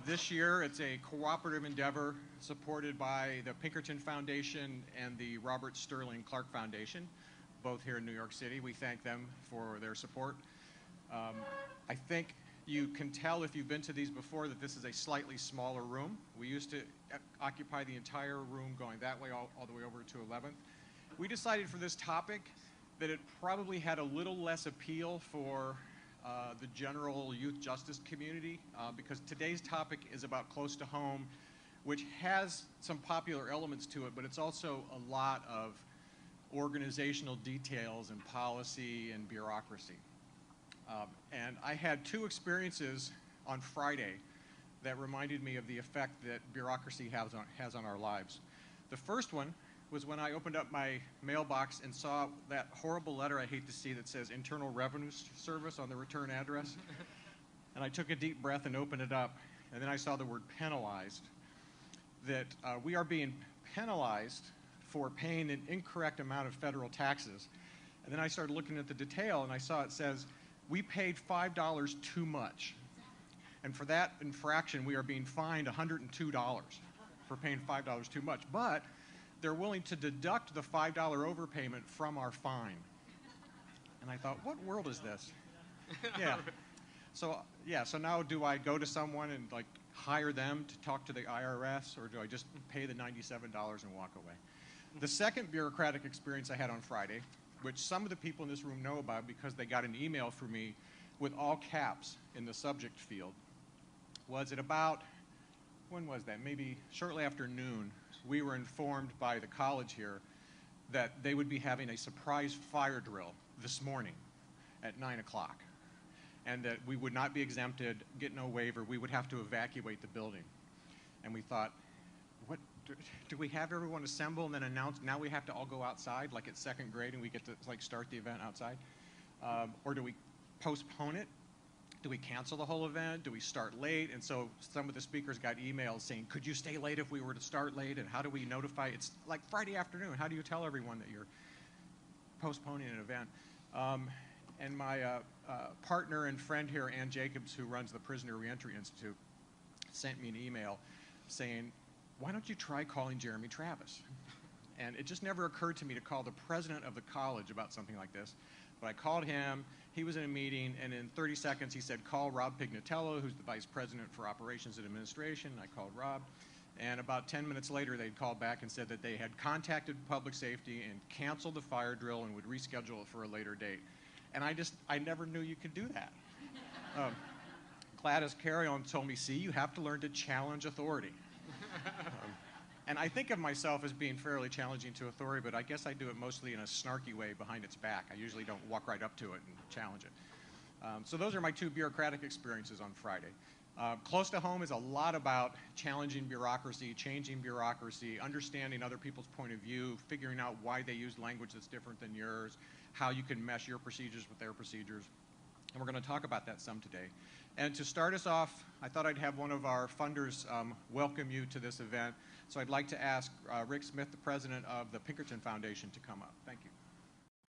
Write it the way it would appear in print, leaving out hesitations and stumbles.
This year, it's a cooperative endeavor supported by the Pinkerton Foundation and the Robert Sterling Clark Foundation, both here in New York City. We thank them for their support. I think you can tell if you've been to these before that this is a slightly smaller room. We used to occupy the entire room going that way all the way over to 11th. We decided for this topic that it probably had a little less appeal for the general youth justice community because today's topic is about close to home, which has some popular elements to it, but it's also a lot of organizational details and policy and bureaucracy. And I had two experiences on Friday that reminded me of the effect that bureaucracy has on our lives. The first one was when I opened up my mailbox and saw that horrible letter I hate to see that says Internal Revenue Service on the return address. And I took a deep breath and opened it up, and then I saw the word penalized, that we are being penalized for paying an incorrect amount of federal taxes. And then I started looking at the detail, and I saw it says, we paid $5 too much. And for that infraction, we are being fined $102 for paying $5 too much. But they're willing to deduct the $5 overpayment from our fine. And I thought, what world is this? Yeah. So now do I go to someone and like hire them to talk to the IRS, or do I just pay the $97 and walk away? The second bureaucratic experience I had on Friday, which some of the people in this room know about because they got an email from me with all caps in the subject field, was at about, when was that? Maybe shortly after noon, we were informed by the college here that they would be having a surprise fire drill this morning at 9 o'clock, and that we would not be exempted, get no waiver, we would have to evacuate the building. And we thought, what, do we have everyone assemble and then announce now we have to all go outside like at second grade and we get to like start the event outside? Or do we postpone it? Do we cancel the whole event? Do we start late? And so some of the speakers got emails saying, could you stay late if we were to start late? And how do we notify? It's like Friday afternoon. How do you tell everyone that you're postponing an event? And my partner and friend here, Ann Jacobs, who runs the Prisoner Reentry Institute, sent me an email saying, why don't you try calling Jeremy Travis? And it just never occurred to me to call the president of the college about something like this. But I called him, he was in a meeting, and in 30 seconds he said, call Rob Pignatello, who's the vice president for operations and administration. I called Rob, and about 10 minutes later they'd called back and said that they had contacted public safety and canceled the fire drill and would reschedule it for a later date. And I never knew you could do that. Gladys Carrion told me, see, you have to learn to challenge authority. And I think of myself as being fairly challenging to authority, but I guess I do it mostly in a snarky way behind its back. I usually don't walk right up to it and challenge it. So those are my two bureaucratic experiences on Friday. Close to home is a lot about challenging bureaucracy, changing bureaucracy, understanding other people's point of view, figuring out why they use language that's different than yours, how you can mesh your procedures with their procedures. And we're going to talk about that some today. And to start us off, I thought I'd have one of our funders welcome you to this event. So I'd like to ask Rick Smith, the president of the Pinkerton Foundation, to come up. Thank you.